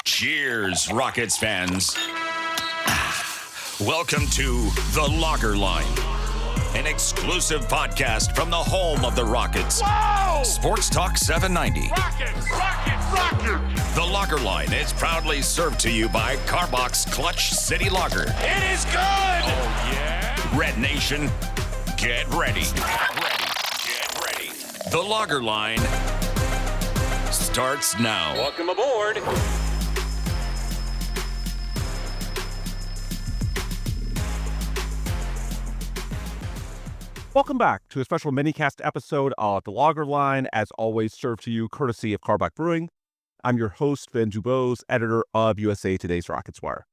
Cheers, Rockets fans. Welcome to The Locker Line, an exclusive podcast from the home of the Rockets. Whoa! Sports Talk 790. Rockets! The Locker Line is proudly served to you by Carbox Clutch City Lager. It is good! Oh, yeah? Red Nation, get ready. Get ready. The Locker Line starts now. Welcome aboard. Welcome back to a special minicast episode of The Lager Line, as always served to you courtesy of Carbach Brewing. I'm your host, Ben Dubose, editor of USA Today's Rockets Wire.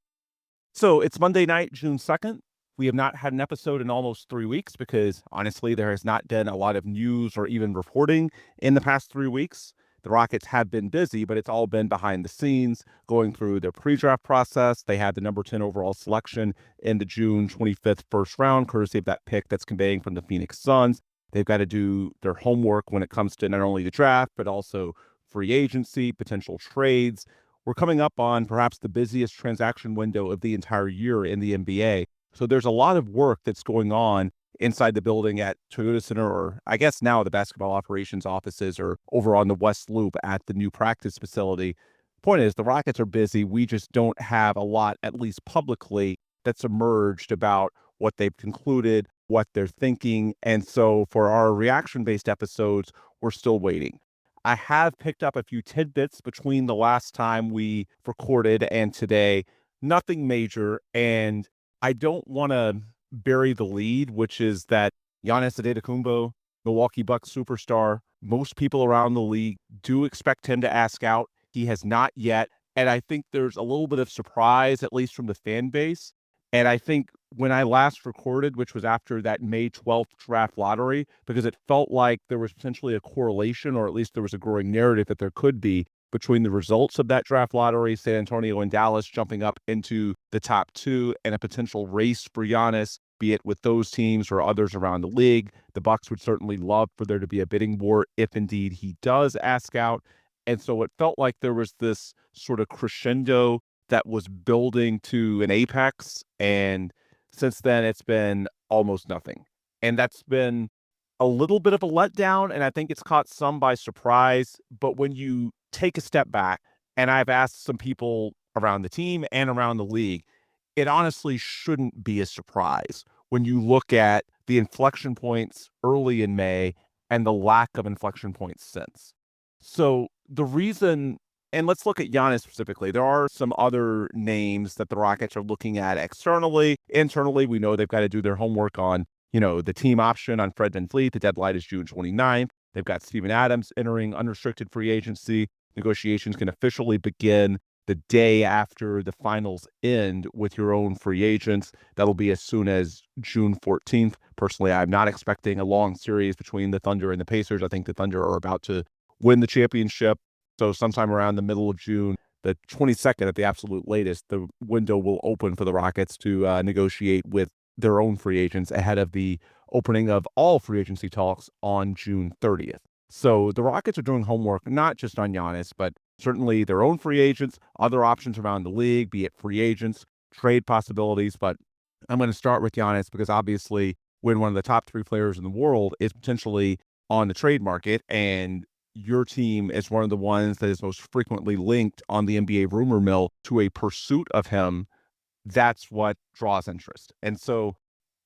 So it's Monday night, June 2nd. We have not had an episode in almost 3 weeks because, honestly, there has not been a lot of news or even reporting in the past 3 weeks. The Rockets have been busy, but it's all been behind the scenes, going through their pre-draft process. They had the number 10 overall selection in the June 25th first round, courtesy of that pick that's conveying from the Phoenix Suns. They've got to do their homework when it comes to not only the draft, but also free agency, potential trades. We're coming up on perhaps the busiest transaction window of the entire year in the NBA. So there's a lot of work that's going on inside the building at Toyota Center, or I guess now the basketball operations offices are over on the West Loop at the new practice facility. Point is, the Rockets are busy. We just don't have a lot, at least publicly, that's emerged about what they've concluded, what they're thinking. And so for our reaction-based episodes, we're still waiting. I have picked up a few tidbits between the last time we recorded and today. Nothing major, and I don't want to bury the lead, which is that Giannis Antetokounmpo, Milwaukee Bucks superstar, most people around the league do expect him to ask out. He has not yet, and I think there's a little bit of surprise, at least from the fan base. And I think when I last recorded, which was after that May 12th draft lottery, because it felt like there was potentially a correlation, or at least there was a growing narrative that there could be, between the results of that draft lottery, San Antonio and Dallas jumping up into the top two, and a potential race for Giannis, be it with those teams or others around the league. The Bucks would certainly love for there to be a bidding war if indeed he does ask out. And so it felt like there was this sort of crescendo that was building to an apex. And since then, it's been almost nothing. And that's been a little bit of a letdown, and I think it's caught some by surprise. But when you take a step back, and I've asked some people around the team and around the league, it honestly shouldn't be a surprise when you look at the inflection points early in May and the lack of inflection points since. So the reason, and let's look at Giannis specifically. There are some other names that the Rockets are looking at externally. Internally, we know they've got to do their homework on, the team option on Fred VanVleet. The deadline is June 29th. They've got Steven Adams entering unrestricted free agency. Negotiations can officially begin the day after the finals end with your own free agents. That'll be as soon as June 14th. Personally, I'm not expecting a long series between the Thunder and the Pacers. I think the Thunder are about to win the championship. So sometime around the middle of June, the 22nd at the absolute latest, the window will open for the Rockets to negotiate with their own free agents ahead of the opening of all free agency talks on June 30th. So the Rockets are doing homework, not just on Giannis, but certainly their own free agents, other options around the league, be it free agents, trade possibilities. But I'm going to start with Giannis because obviously when one of the top three players in the world is potentially on the trade market, and your team is one of the ones that is most frequently linked on the NBA rumor mill to a pursuit of him, that's what draws interest. And so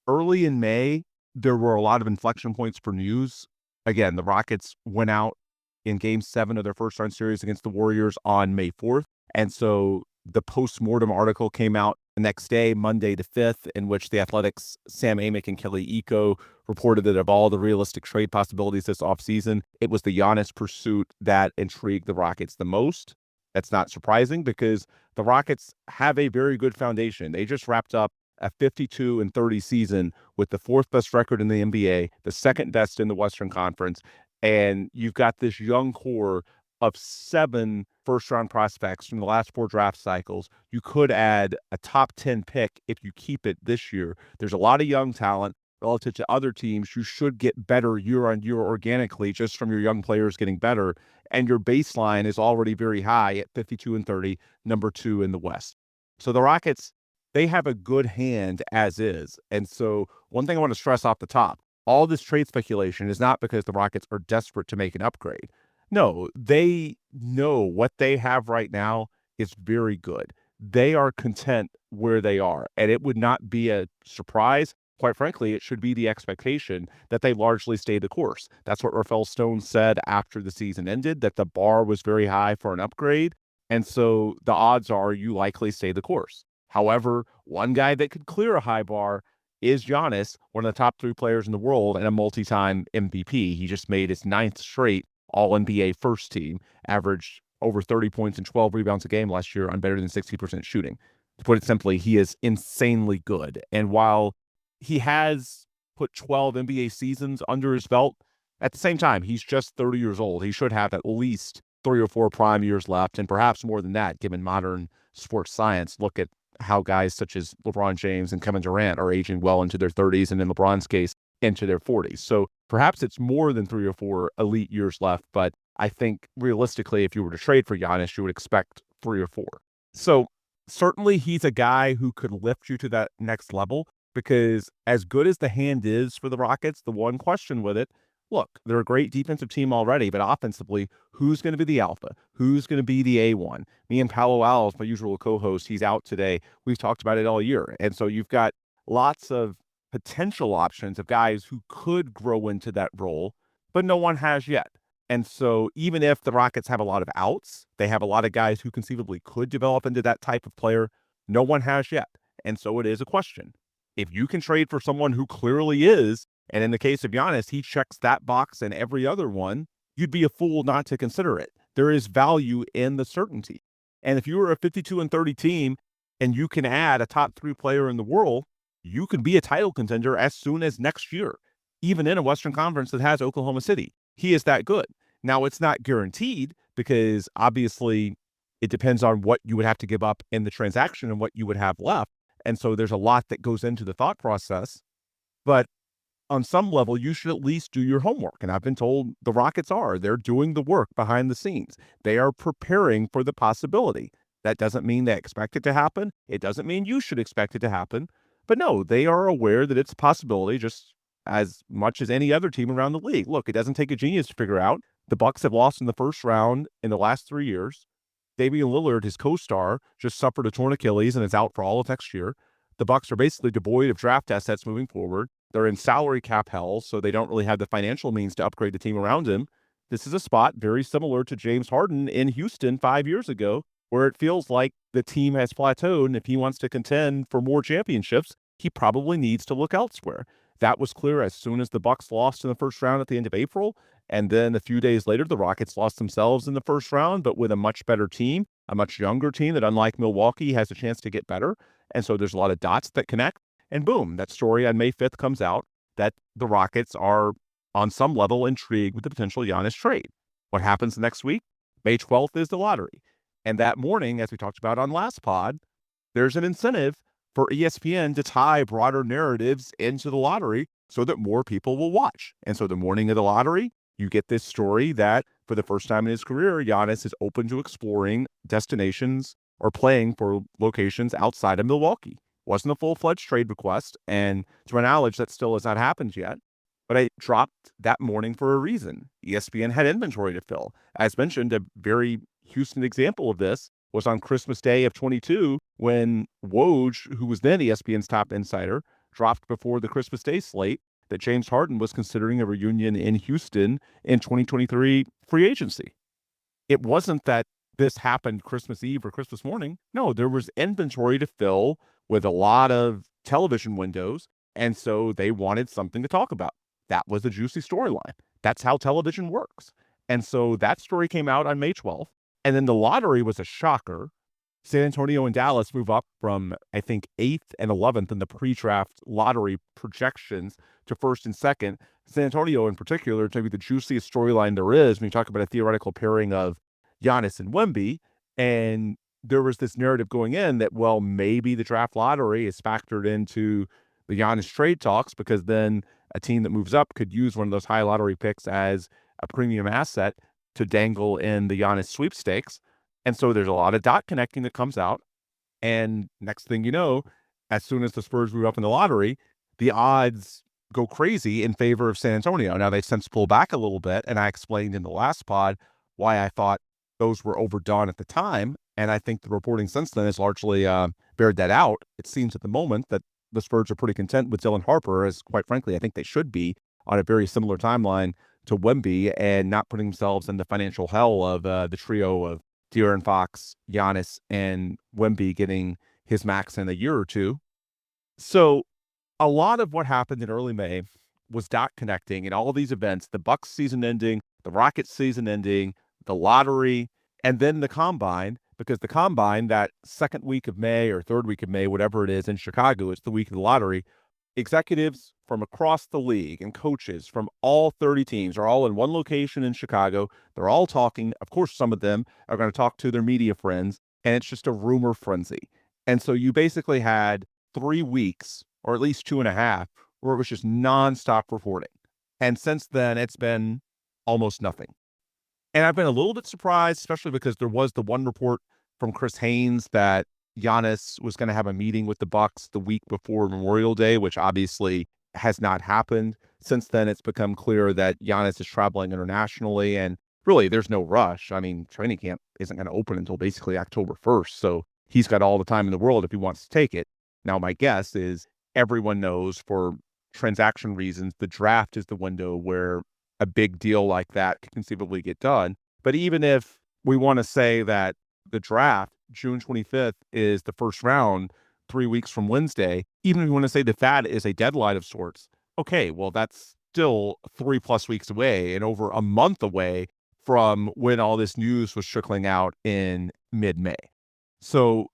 early in May, there were a lot of inflection points for news. Again, the Rockets went out in Game 7 of their first-round series against the Warriors on May 4th. And so the post-mortem article came out the next day, Monday the 5th, in which the Athletics' Sam Amick and Kelly Iko reported that of all the realistic trade possibilities this offseason, it was the Giannis pursuit that intrigued the Rockets the most. That's not surprising because the Rockets have a very good foundation. They just wrapped up a 52-30 season with the fourth best record in the NBA, the second best in the Western Conference, and you've got this young core of 7 first-round prospects from the last 4 draft cycles. You could add a top 10 pick if you keep it this year. There's a lot of young talent. relative to other teams, you should get better year on year organically just from your young players getting better. And your baseline is already very high at 52-30, number 2 in the West. So the Rockets, they have a good hand as is. And so one thing I want to stress off the top, all this trade speculation is not because the Rockets are desperate to make an upgrade. No, they know what they have right now is very good. They are content where they are, and it would not be a surprise. Quite frankly, it should be the expectation that they largely stay the course. That's what Rafael Stone said after the season ended, that the bar was very high for an upgrade. And so the odds are you likely stay the course. However, one guy that could clear a high bar is Giannis, one of the top 3 players in the world and a multi-time MVP. He just made his 9th straight All-NBA first team, averaged over 30 points and 12 rebounds a game last year on better than 60% shooting. To put it simply, he is insanely good. And while he has put 12 NBA seasons under his belt, at the same time, he's just 30 years old. He should have at least 3 or 4 prime years left, and perhaps more than that, given modern sports science. Look at how guys such as LeBron James and Kevin Durant are aging well into their 30s, and in LeBron's case, into their 40s. So perhaps it's more than 3 or 4 elite years left, but I think realistically, if you were to trade for Giannis, you would expect 3 or 4. So certainly he's a guy who could lift you to that next level, because as good as the hand is for the Rockets, the one question with it, look, they're a great defensive team already, but offensively, who's going to be the alpha? Who's going to be the A1? Me and Paolo Alves, my usual co-host, he's out today. We've talked about it all year. And so you've got lots of potential options of guys who could grow into that role, but no one has yet. And so even if the Rockets have a lot of outs, they have a lot of guys who conceivably could develop into that type of player, no one has yet. And so it is a question. If you can trade for someone who clearly is, and in the case of Giannis, he checks that box and every other one, you'd be a fool not to consider it. There is value in the certainty. And if you were a 52-30 team and you can add a top 3 player in the world, you could be a title contender as soon as next year, even in a Western Conference that has Oklahoma City. He is that good. Now, it's not guaranteed because obviously it depends on what you would have to give up in the transaction and what you would have left. And so there's a lot that goes into the thought process. But on some level, you should at least do your homework. And I've been told the Rockets they're doing the work behind the scenes. They are preparing for the possibility. That doesn't mean they expect it to happen. It doesn't mean you should expect it to happen. But no, they are aware that it's a possibility just as much as any other team around the league. Look, it doesn't take a genius to figure out. The Bucks have lost in the first round in the last 3 years. Damian Lillard, his co-star, just suffered a torn Achilles and is out for all of next year. The Bucks are basically devoid of draft assets moving forward. They're in salary cap hell, so they don't really have the financial means to upgrade the team around him. This is a spot very similar to James Harden in Houston 5 years ago, where it feels like the team has plateaued, and if he wants to contend for more championships, he probably needs to look elsewhere. That was clear as soon as the Bucks lost in the first round at the end of April, and then a few days later, the Rockets lost themselves in the first round, but with a much better team, a much younger team that, unlike Milwaukee, has a chance to get better. And so there's a lot of dots that connect, and boom, that story on May 5th comes out that the Rockets are on some level intrigued with the potential Giannis trade. What happens next week? May 12th is the lottery. And that morning, as we talked about on last pod, there's an incentive for ESPN to tie broader narratives into the lottery so that more people will watch. And so the morning of the lottery, you get this story that for the first time in his career, Giannis is open to exploring destinations or playing for locations outside of Milwaukee. Wasn't a full-fledged trade request, and to my knowledge, that still has not happened yet. But I dropped that morning for a reason. ESPN had inventory to fill. As mentioned, a very Houston example of this was on Christmas Day of 22 when Woj, who was then ESPN's top insider, dropped before the Christmas Day slate that James Harden was considering a reunion in Houston in 2023 free agency. It wasn't that this happened Christmas Eve or Christmas morning. No, there was inventory to fill with a lot of television windows, and so they wanted something to talk about. That was a juicy storyline. That's how television works. And so that story came out on May 12th, and then the lottery was a shocker. San Antonio and Dallas move up from, I think, 8th and 11th in the pre-draft lottery projections to 1st and 2nd. San Antonio in particular, maybe the juiciest storyline there is when you talk about a theoretical pairing of Giannis and Wemby. And there was this narrative going in that, well, maybe the draft lottery is factored into the Giannis trade talks, because then a team that moves up could use one of those high lottery picks as a premium asset to dangle in the Giannis sweepstakes. And so there's a lot of dot connecting that comes out. And next thing you know, as soon as the Spurs move up in the lottery, the odds go crazy in favor of San Antonio. Now, they've since pulled back a little bit, and I explained in the last pod why I thought those were overdone at the time. And I think the reporting since then has largely bared that out. It seems at the moment that the Spurs are pretty content with Dylan Harper, as quite frankly, I think they should be, on a very similar timeline to Wemby, and not putting themselves in the financial hell of the trio of De'Aaron Fox, Giannis, and Wemby getting his max in a year or two. So a lot of what happened in early May was dot connecting in all of these events: the Bucks season ending, the Rockets season ending, the lottery, and then the combine. Because the combine, that second week of May or third week of May, whatever it is in Chicago, it's the week of the lottery. Executives from across the league and coaches from all 30 teams are all in one location in Chicago. They're all talking. Of course, some of them are going to talk to their media friends, and it's just a rumor frenzy. And so you basically had 3 weeks, or at least 2.5, where it was just nonstop reporting. And since then, it's been almost nothing. And I've been a little bit surprised, especially because there was the one report from Chris Haynes that Giannis was going to have a meeting with the Bucks the week before Memorial Day, which obviously has not happened. Since then, it's become clear that Giannis is traveling internationally, and really, there's no rush. I mean, training camp isn't going to open until basically October 1st, so he's got all the time in the world if he wants to take it. Now, my guess is everyone knows, for transaction reasons, the draft is the window where a big deal like that could conceivably get done. But even if we want to say that the draft, June 25th, is the first round, 3 weeks from Wednesday, even if you want to say that that is a deadline of sorts, okay, well, that's still 3+ weeks away and over a month away from when all this news was trickling out in mid-May. So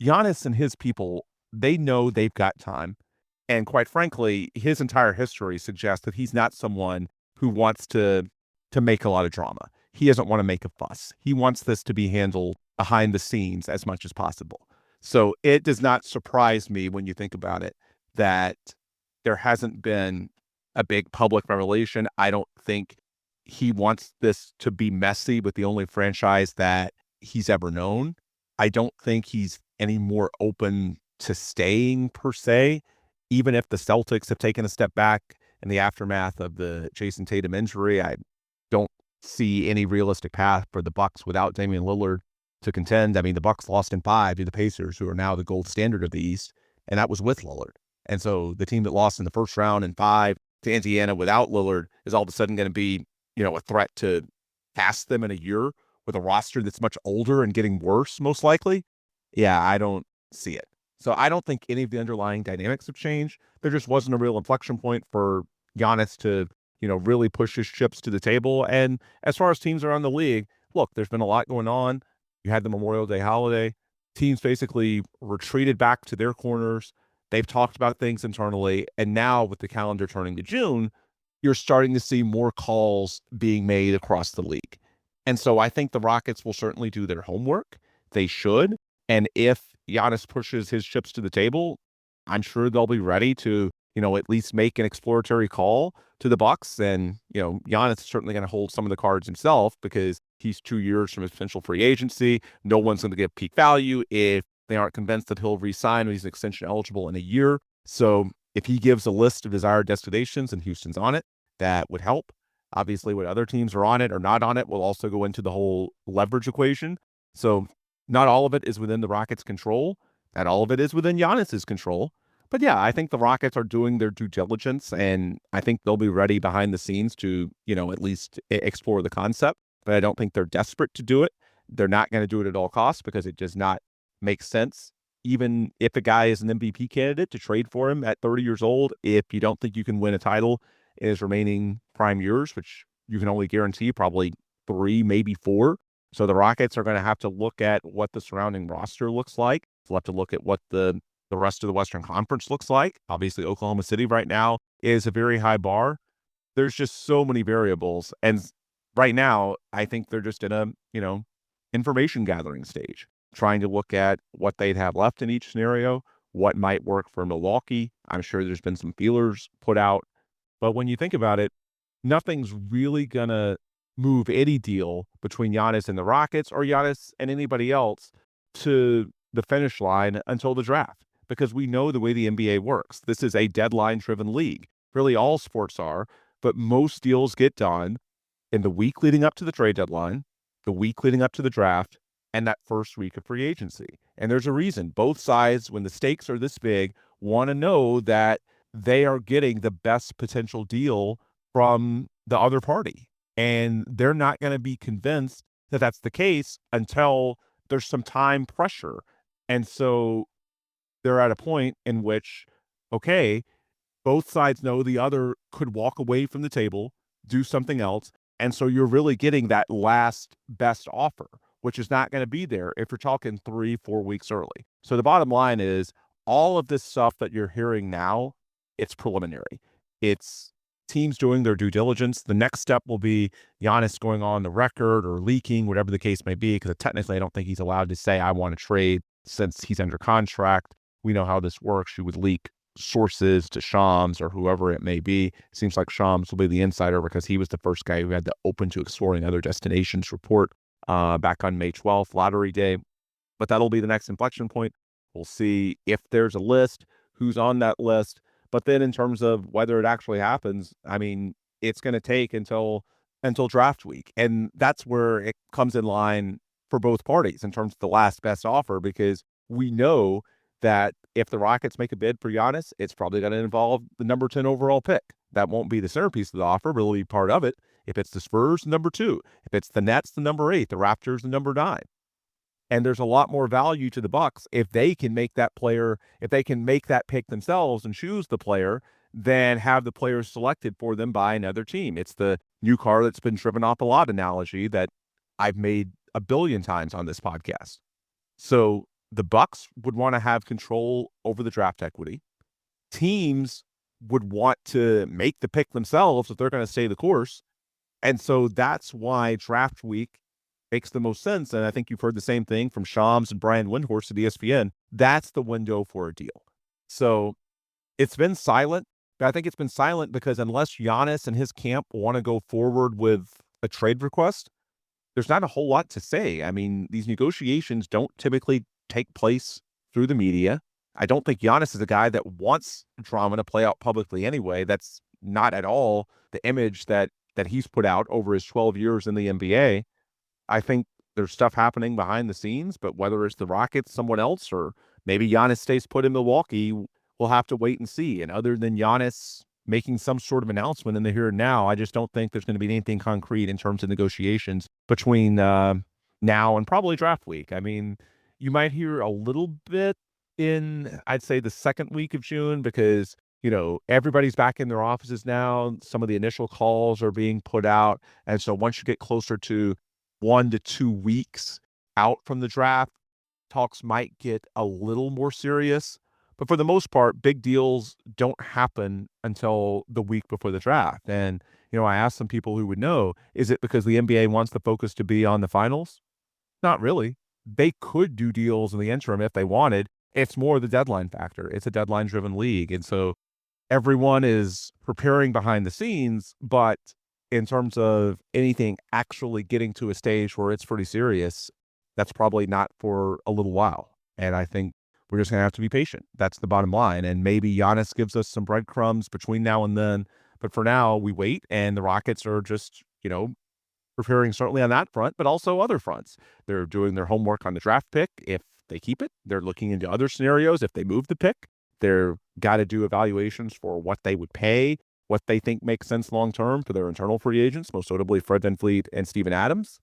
Giannis and his people, they know they've got time. And quite frankly, his entire history suggests that he's not someone who wants to make a lot of drama. He doesn't want to make a fuss. He wants this to be handled behind the scenes as much as possible. So it does not surprise me, when you think about it, that there hasn't been a big public revelation. I don't think he wants this to be messy with the only franchise that he's ever known. I don't think he's any more open to staying, per se, even if the Celtics have taken a step back in the aftermath of the Jason Tatum injury. I don't see any realistic path for the Bucks without Damian Lillard to contend. I mean, the Bucks lost in 5 to the Pacers, who are now the gold standard of the East, and that was with Lillard. And so the team that lost in the first round in 5 to Indiana without Lillard is all of a sudden going to be, a threat to pass them in a year with a roster that's much older and getting worse, most likely. Yeah, I don't see it. So I don't think any of the underlying dynamics have changed. There just wasn't a real inflection point for Giannis to, really push his chips to the table. And as far as teams around the league, look, there's been a lot going on. You had the Memorial Day holiday. Teams basically retreated back to their corners. They've talked about things internally. And now with the calendar turning to June, you're starting to see more calls being made across the league. And so I think the Rockets will certainly do their homework. They should. And if Giannis pushes his chips to the table, I'm sure they'll be ready to, at least make an exploratory call to the Bucks. And, Giannis is certainly going to hold some of the cards himself, because he's 2 years from his potential free agency. No one's going to get peak value if they aren't convinced that he'll re-sign when he's extension eligible in a year. So if he gives a list of desired destinations and Houston's on it, that would help. Obviously, what other teams are on it or not on it will also go into the whole leverage equation. So not all of it is within the Rockets' control. Not all of it is within Giannis's control. But yeah, I think the Rockets are doing their due diligence, and I think they'll be ready behind the scenes to, at least explore the concept. But I don't think they're desperate to do it. They're not going to do it at all costs, because it does not make sense. Even if a guy is an MVP candidate, to trade for him at 30 years old, if you don't think you can win a title in his remaining prime years, which you can only guarantee probably 3, maybe 4. So the Rockets are going to have to look at what the surrounding roster looks like. They'll have to look at what the rest of the Western Conference looks like. Obviously, Oklahoma City right now is a very high bar. There's just so many variables. And right now, I think they're just in a, information gathering stage, trying to look at what they'd have left in each scenario, what might work for Milwaukee. I'm sure there's been some feelers put out. But when you think about it, nothing's really going to move any deal between Giannis and the Rockets or Giannis and anybody else to the finish line until the draft, because we know the way the NBA works. This is a deadline-driven league. Really, all sports are, but most deals get done in the week leading up to the trade deadline, the week leading up to the draft, and that first week of free agency. And there's a reason. Both sides, when the stakes are this big, want to know that they are getting the best potential deal from the other party. And they're not going to be convinced that that's the case until there's some time pressure. And so they're at a point in which, okay, both sides know the other could walk away from the table, do something else. And so you're really getting that last best offer, which is not going to be there if you're talking 3-4 weeks early. So the bottom line is all of this stuff that you're hearing now, it's preliminary. It's teams doing their due diligence. The next step will be Giannis going on the record or leaking, whatever the case may be, because technically I don't think he's allowed to say, I want to trade since he's under contract. We know how this works. You would leak sources to Shams or whoever it may be. Seems like Shams will be the insider because he was the first guy who had the open to exploring other destinations report back on May 12th, lottery day. But that'll be the next inflection point. We'll see if there's a list, who's on that list. But then in terms of whether it actually happens, I mean, it's going to take until draft week. And that's where it comes in line for both parties in terms of the last best offer, because we know that if the Rockets make a bid for Giannis, it's probably going to involve the number 10 overall pick. That won't be the centerpiece of the offer, but it'll be part of it. If it's the Spurs, number 2. If it's the Nets, the number 8. The Raptors, the number 9. And there's a lot more value to the Bucks if they can make that player, if they can make that pick themselves and choose the player, than have the players selected for them by another team. It's the new car that's been driven off a lot analogy that I've made a billion times on this podcast. So the Bucks would want to have control over the draft equity. Teams would want to make the pick themselves if they're going to stay the course. And so that's why draft week makes the most sense. And I think you've heard the same thing from Shams and Brian Windhorst at ESPN. That's the window for a deal. So it's been silent, but I think it's been silent because unless Giannis and his camp want to go forward with a trade request, there's not a whole lot to say. I mean, these negotiations don't typically take place through the media. I don't think Giannis is a guy that wants drama to play out publicly anyway. That's not at all the image that he's put out over his 12 years in the NBA. I think there's stuff happening behind the scenes, but whether it's the Rockets, someone else, or maybe Giannis stays put in Milwaukee, we'll have to wait and see. And other than Giannis making some sort of announcement in the here and now, I just don't think there's going to be anything concrete in terms of negotiations between now and probably draft week. I mean, you might hear a little bit in, I'd say, the second week of June because, you know, everybody's back in their offices now. Some of the initial calls are being put out. And so once you get closer to 1 to 2 weeks out from the draft, talks might get a little more serious. But for the most part, big deals don't happen until the week before the draft. And, you know, I asked some people who would know, is it because the NBA wants the focus to be on the finals? Not really. They could do deals in the interim if they wanted. It's more the deadline factor. It's a deadline-driven league. And so everyone is preparing behind the scenes, but in terms of anything actually getting to a stage where it's pretty serious, that's probably not for a little while. And I think we're just going to have to be patient. That's the bottom line. And maybe Giannis gives us some breadcrumbs between now and then. But for now, we wait, and the Rockets are just, you know, preparing certainly on that front, but also other fronts. They're doing their homework on the draft pick. If they keep it, they're looking into other scenarios. If they move the pick, they're got to do evaluations for what they would pay, what they think makes sense long-term for their internal free agents, most notably Fred VanVleet and Steven Adams.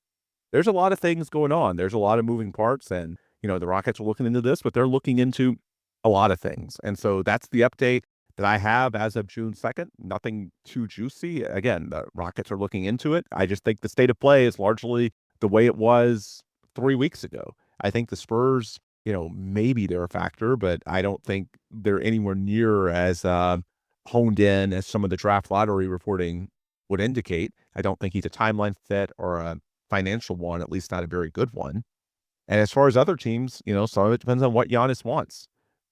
There's a lot of things going on. There's a lot of moving parts, and, you know, the Rockets are looking into this, but they're looking into a lot of things. And so that's the update that I have as of June 2nd. Nothing too juicy. Again, the Rockets are looking into it. I just think the state of play is largely the way it was 3 weeks ago. I think the Spurs, you know, maybe they're a factor, but I don't think they're anywhere near as honed in as some of the draft lottery reporting would indicate. I don't think he's a timeline fit or a financial one, at least not a very good one. And as far as other teams, you know, some of it depends on what Giannis wants.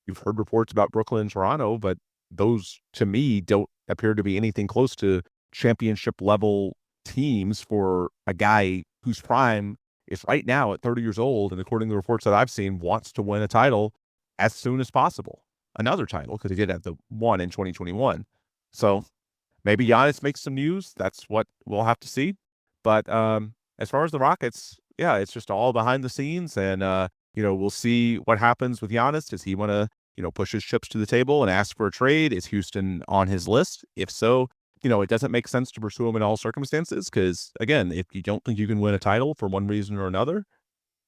You've heard reports about Brooklyn and Toronto, but those to me don't appear to be anything close to championship level teams for a guy whose prime is right now at 30 years old. And according to the reports that I've seen, wants to win a title as soon as possible. Another title, because he did have the one in 2021. So maybe Giannis makes some news. That's what we'll have to see. But as far as the Rockets, yeah, it's just all behind the scenes. And, we'll see what happens with Giannis. Does he want to, push his chips to the table and ask for a trade? Is Houston on his list? If so, it doesn't make sense to pursue him in all circumstances. Because, again, if you don't think you can win a title for one reason or another,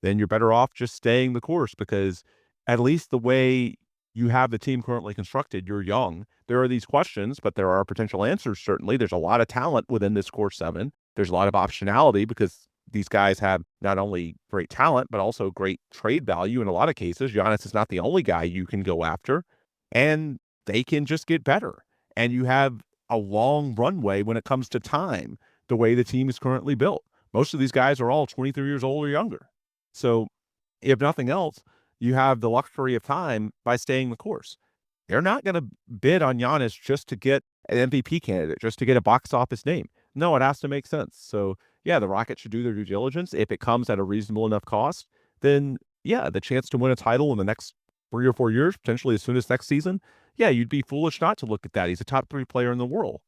then you're better off just staying the course, because at least the way you have the team currently constructed, you're young. There are these questions, but there are potential answers, certainly. There's a lot of talent within this core seven. There's a lot of optionality because these guys have not only great talent, but also great trade value in a lot of cases. Giannis is not the only guy you can go after, and they can just get better. And you have a long runway when it comes to time, the way the team is currently built. Most of these guys are all 23 years old or younger. So if nothing else, you have the luxury of time by staying the course. They're not going to bid on Giannis just to get an MVP candidate, just to get a box office name. No, it has to make sense. So, yeah, the Rockets should do their due diligence. If it comes at a reasonable enough cost, then, yeah, the chance to win a title in the next 3 or 4 years, potentially as soon as next season, yeah, you'd be foolish not to look at that. He's a top 3 player in the world.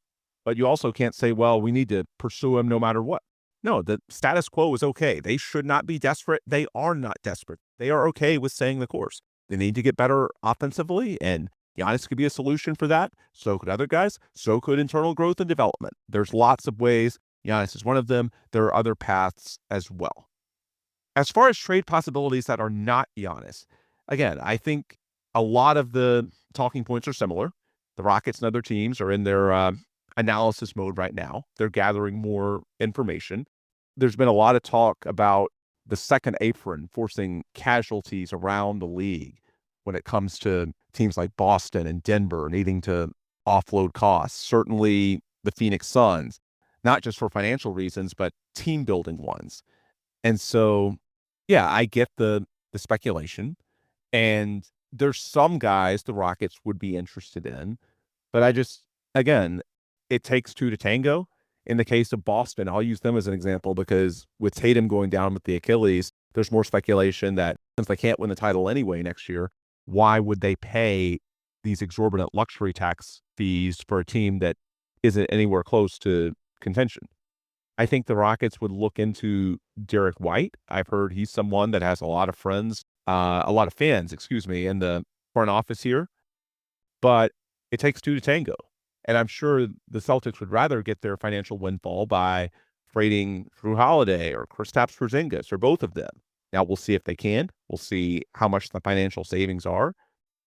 But you also can't say, well, we need to pursue him no matter what. No, the status quo is okay. They should not be desperate. They are not desperate. They are okay with staying the course. They need to get better offensively, and Giannis could be a solution for that. So could other guys. So could internal growth and development. There's lots of ways. Giannis is one of them. There are other paths as well. As far as trade possibilities that are not Giannis, again, I think a lot of the talking points are similar. The Rockets and other teams are in their analysis mode right now. They're gathering more information. There's been a lot of talk about the second apron forcing casualties around the league when it comes to teams like Boston and Denver needing to offload costs. Certainly the Phoenix Suns, not just for financial reasons, but team building ones. And so, yeah, I get the speculation. And there's some guys the Rockets would be interested in, but again, it takes two to tango. In the case of Boston, I'll use them as an example because with Tatum going down with the Achilles, there's more speculation that since they can't win the title anyway next year, why would they pay these exorbitant luxury tax fees for a team that isn't anywhere close to contention? I think the Rockets would look into Derek White. I've heard he's someone that has a lot of fans, in the front office here, but it takes two to tango. And I'm sure the Celtics would rather get their financial windfall by trading Drew Holiday or Kristaps Porzingis or both of them. Now we'll see if they can. We'll see how much the financial savings are.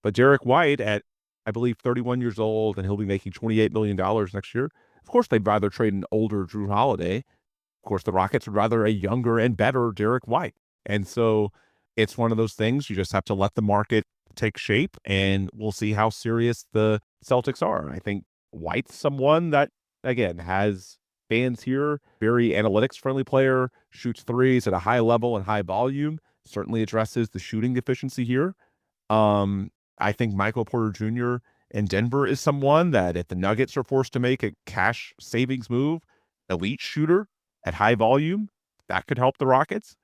But Derek White at, I believe, 31 years old, and he'll be making $28 million next year. Of course, they'd rather trade an older Drew Holiday. Of course, the Rockets would rather a younger and better Derek White. And so it's one of those things. You just have to let the market take shape, and we'll see how serious the Celtics are. I think White's someone that, again, has fans here, very analytics-friendly player, shoots threes at a high level and high volume, certainly addresses the shooting deficiency here. I think Michael Porter Jr. in Denver is someone that if the Nuggets are forced to make a cash savings move, elite shooter at high volume, that could help the Rockets.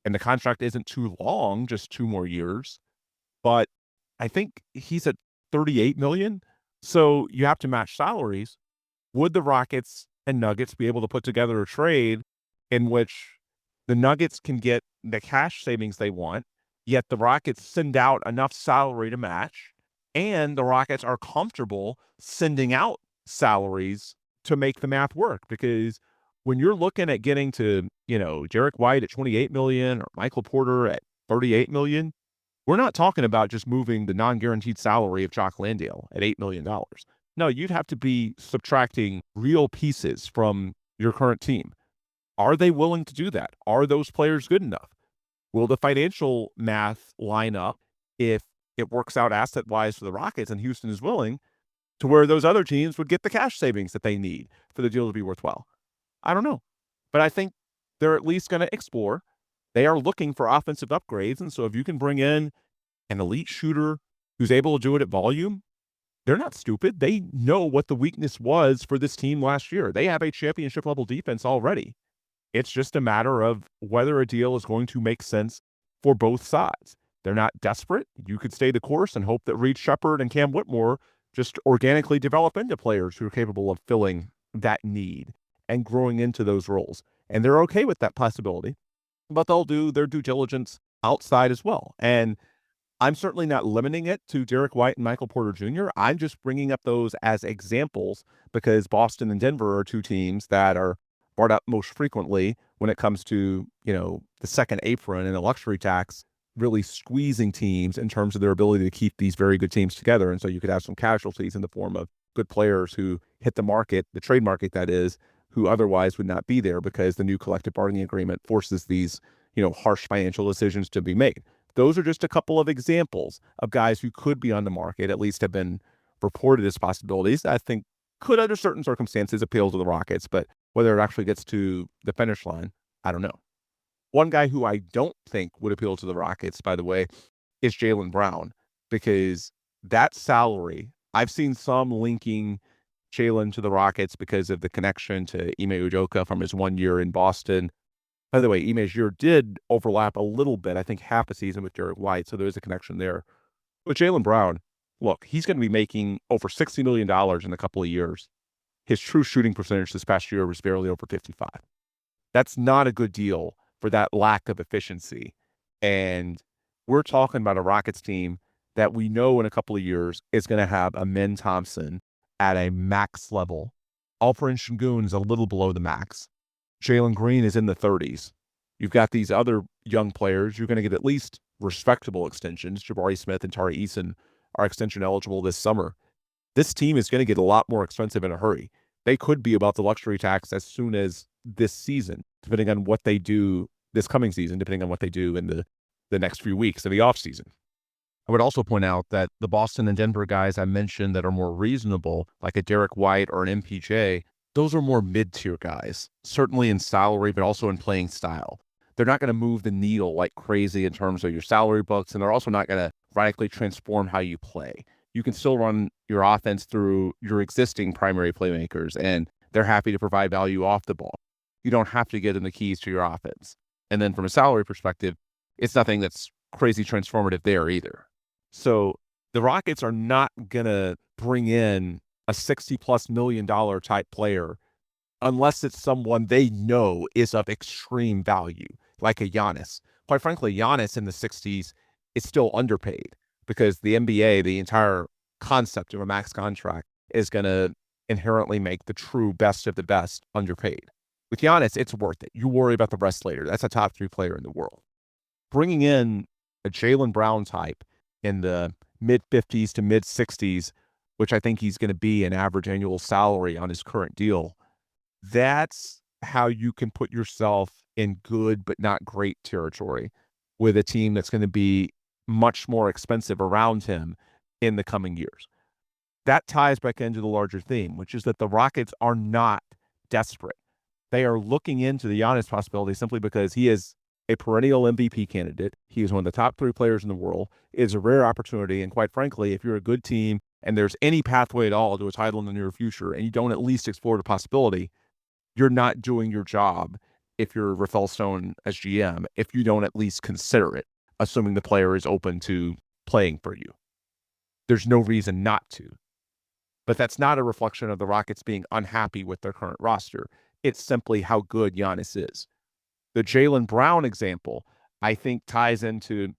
And the contract isn't too long, just 2 more years. But I think he's at $38 million. So you have to match salaries. Would the Rockets and Nuggets be able to put together a trade in which the Nuggets can get the cash savings they want, yet the Rockets send out enough salary to match, and the Rockets are comfortable sending out salaries to make the math work? Because when you're looking at getting to, Derek White at $28 million or Michael Porter at $38 million, we're not talking about just moving the non-guaranteed salary of Jock Landale at $8 million. No, you'd have to be subtracting real pieces from your current team. Are they willing to do that? Are those players good enough? Will the financial math line up if it works out asset-wise for the Rockets and Houston is willing to where those other teams would get the cash savings that they need for the deal to be worthwhile? I don't know. But I think they're at least going to explore. They are looking for offensive upgrades. And so if you can bring in an elite shooter, who's able to do it at volume, they're not stupid. They know what the weakness was for this team last year. They have a championship level defense already. It's just a matter of whether a deal is going to make sense for both sides. They're not desperate. You could stay the course and hope that Reed Shepherd and Cam Whitmore just organically develop into players who are capable of filling that need and growing into those roles. And they're okay with that possibility, but they'll do their due diligence outside as well. And I'm certainly not limiting it to Derek White and Michael Porter Jr. I'm just bringing up those as examples because Boston and Denver are two teams that are brought up most frequently when it comes to, the second apron and the luxury tax really squeezing teams in terms of their ability to keep these very good teams together. And so you could have some casualties in the form of good players who hit the market, the trade market that is, who otherwise would not be there because the new collective bargaining agreement forces these, harsh financial decisions to be made. Those are just a couple of examples of guys who could be on the market, at least have been reported as possibilities. I think could, under certain circumstances, appeal to the Rockets, but whether it actually gets to the finish line, I don't know. One guy who I don't think would appeal to the Rockets, by the way, is Jaylen Brown, because that salary, I've seen some linking Jaylen to the Rockets because of the connection to Ime Udoka from his 1 year in Boston. By the way, Ime's year did overlap a little bit, I think half a season with Derek White, so there is a connection there. But Jaylen Brown, look, he's going to be making over $60 million in a couple of years. His true shooting percentage this past year was barely over 55. That's not a good deal for that lack of efficiency. And we're talking about a Rockets team that we know in a couple of years is going to have a Min Thompson at a max level. Alperen Sengun is a little below the max. Jalen Green is in the 30s. You've got these other young players. You're going to get at least respectable extensions. Jabari Smith and Tari Eason are extension eligible this summer. This team is going to get a lot more expensive in a hurry. They could be about the luxury tax as soon as this season, depending on what they do this coming season, depending on what they do in the next few weeks of the offseason. I would also point out that the Boston and Denver guys I mentioned that are more reasonable, like a Derek White or an MPJ, those are more mid-tier guys, certainly in salary, but also in playing style. They're not going to move the needle like crazy in terms of your salary books, and they're also not going to radically transform how you play. You can still run your offense through your existing primary playmakers, and they're happy to provide value off the ball. You don't have to give them the keys to your offense. And then from a salary perspective, it's nothing that's crazy transformative there either. So the Rockets are not going to bring in a $60+ million type player unless it's someone they know is of extreme value, like a Giannis. Quite frankly, Giannis in the 60s is still underpaid because the NBA, the entire concept of a max contract, is going to inherently make the true best of the best underpaid. With Giannis, it's worth it. You worry about the rest later. That's a top 3 player in the world. Bringing in a Jaylen Brown type in the mid-50s to mid-60s, which I think he's going to be an average annual salary on his current deal, that's how you can put yourself in good but not great territory with a team that's going to be much more expensive around him in the coming years. That ties back into the larger theme, which is that the Rockets are not desperate. They are looking into the Giannis possibility simply because he is a perennial MVP candidate. He is one of the top 3 players in the world. It is a rare opportunity. And quite frankly, if you're a good team and there's any pathway at all to a title in the near future and you don't at least explore the possibility, you're not doing your job if you're Rafael Stone as GM, if you don't at least consider it, assuming the player is open to playing for you. There's no reason not to. But that's not a reflection of the Rockets being unhappy with their current roster. It's simply how good Giannis is. The Jaylen Brown example, I think, ties into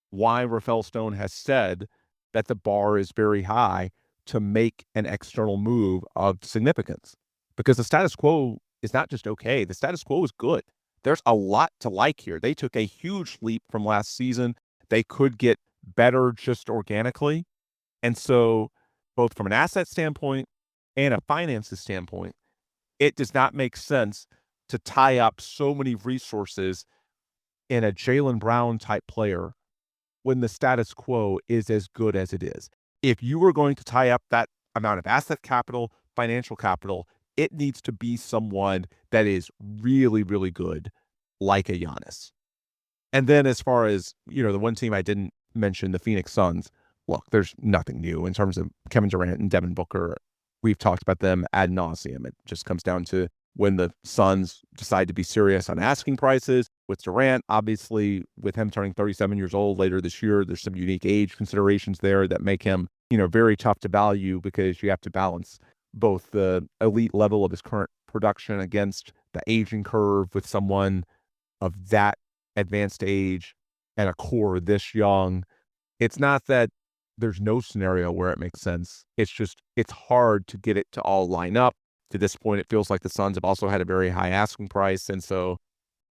why Rafael Stone has said that the bar is very high to make an external move of significance. Because the status quo is not just okay. The status quo is good. There's a lot to like here. They took a huge leap from last season. They could get better just organically. And so both from an asset standpoint and a finances standpoint, it does not make sense to tie up so many resources in a Jaylen Brown type player when the status quo is as good as it is. If you were going to tie up that amount of asset capital, financial capital, it needs to be someone that is really, really good, like a Giannis. And then as far as, the one team I didn't mention, the Phoenix Suns, look, there's nothing new in terms of Kevin Durant and Devin Booker. We've talked about them ad nauseum. It just comes down to when the Suns decide to be serious on asking prices. With Durant, obviously, with him turning 37 years old later this year, there's some unique age considerations there that make him, very tough to value because you have to balance both the elite level of his current production against the aging curve with someone of that advanced age and a core this young. It's not that there's no scenario where it makes sense. It's just, it's hard to get it to all line up. To this point, it feels like the Suns have also had a very high asking price. And so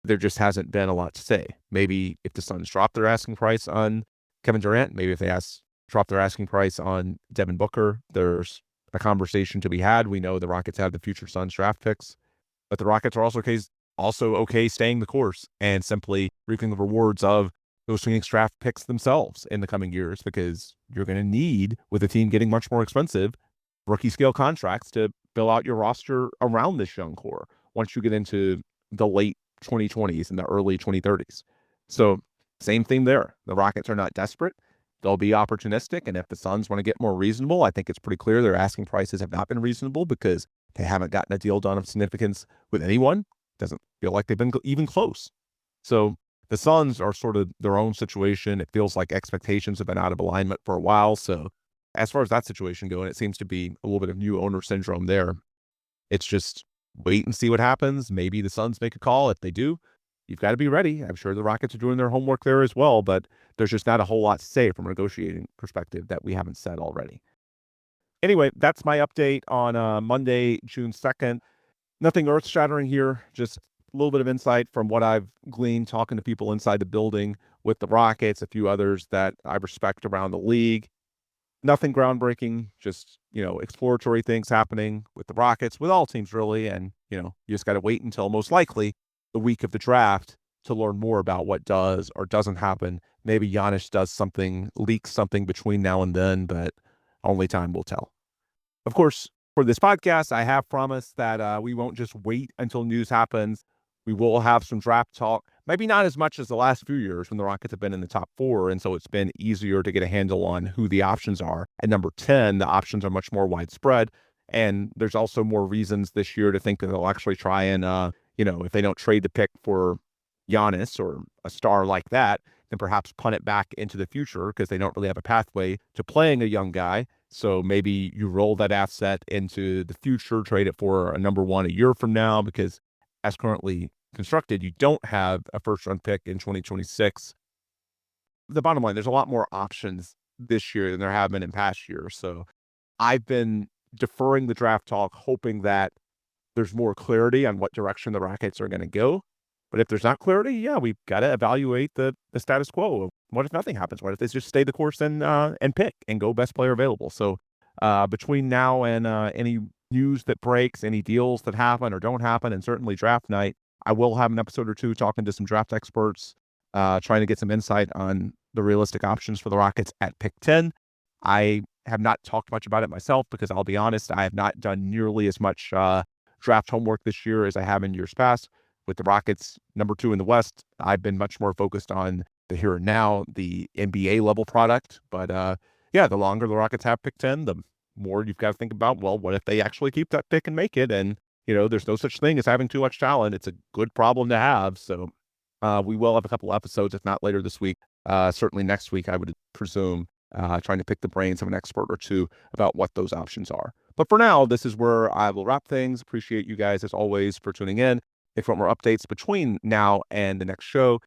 there just hasn't been a lot to say. Maybe if the Suns drop their asking price on Kevin Durant, maybe if they drop their asking price on Devin Booker, there's a conversation to be had. We know the Rockets have the future Suns draft picks, but the Rockets are also okay staying the course and simply reaping the rewards of those Phoenix draft picks themselves in the coming years, because you're going to need, with a team getting much more expensive, rookie scale contracts to fill out your roster around this young core once you get into the late 2020s and the early 2030s. So same thing there. The Rockets are not desperate. They'll be opportunistic. And if the Suns want to get more reasonable, I think it's pretty clear their asking prices have not been reasonable because they haven't gotten a deal done of significance with anyone. Doesn't feel like they've been even close. So the Suns are sort of their own situation. It feels like expectations have been out of alignment for a while. So as far as that situation going, it seems to be a little bit of new owner syndrome there. It's just wait and see what happens. Maybe the Suns make a call. If they do, you've got to be ready. I'm sure the Rockets are doing their homework there as well, but there's just not a whole lot to say from a negotiating perspective that we haven't said already. Anyway, that's my update on Monday, June 2nd. Nothing earth-shattering here, just a little bit of insight from what I've gleaned talking to people inside the building with the Rockets, a few others that I respect around the league. Nothing groundbreaking, just, exploratory things happening with the Rockets, with all teams really. And, you just got to wait until most likely the week of the draft to learn more about what does or doesn't happen. Maybe Giannis does something, leaks something between now and then, but only time will tell. Of course, for this podcast, I have promised that we won't just wait until news happens. We will have some draft talk, maybe not as much as the last few years when the Rockets have been in the top 4. And so it's been easier to get a handle on who the options are. At number 10, the options are much more widespread. And there's also more reasons this year to think that they'll actually try and, if they don't trade the pick for Giannis or a star like that, then perhaps punt it back into the future because they don't really have a pathway to playing a young guy. So maybe you roll that asset into the future, trade it for a number 1 a year from now, because as currently constructed, you don't have a first-round pick in 2026. The bottom line, there's a lot more options this year than there have been in past years. So I've been deferring the draft talk, hoping that there's more clarity on what direction the Rockets are going to go. But if there's not clarity, yeah, we've got to evaluate the status quo. What if nothing happens? What if they just stay the course and pick and go best player available? So between now and any news that breaks, any deals that happen or don't happen, and certainly draft night, I will have an episode or two talking to some draft experts, trying to get some insight on the realistic options for the Rockets at pick 10. I have not talked much about it myself because I'll be honest, I have not done nearly as much draft homework this year as I have in years past. With the Rockets number 2 in the West, I've been much more focused on the here and now, the NBA level product. But the longer the Rockets have pick 10, the more you've got to think about, well, what if they actually keep that pick and make it? And, there's no such thing as having too much talent. It's a good problem to have. So we will have a couple episodes, if not later this week. Certainly next week, I would presume, trying to pick the brains of an expert or two about what those options are. But for now, this is where I will wrap things. Appreciate you guys, as always, for tuning in. If you want more updates between now and the next show,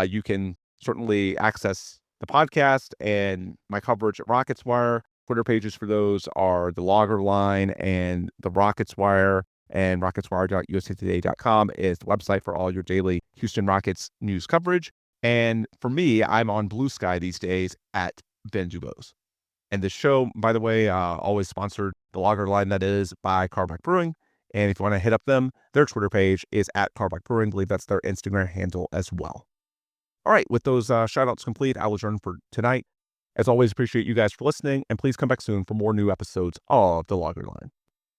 you can certainly access the podcast and my coverage at Rockets Wire. Twitter pages for those are the Logger Line and the Rockets Wire, and rocketswire.usatoday.com is the website for all your daily Houston Rockets news coverage. And for me, I'm on Blue Sky these days at Ben Dubose. And the show, by the way, always sponsored, the Logger Line, that is, by Carback Brewing. And if you want to hit up them, their Twitter page is at Carback Brewing. I believe that's their Instagram handle as well. All right, with those shout outs complete, I will adjourn for tonight. As always, appreciate you guys for listening, and please come back soon for more new episodes of The Logger Line.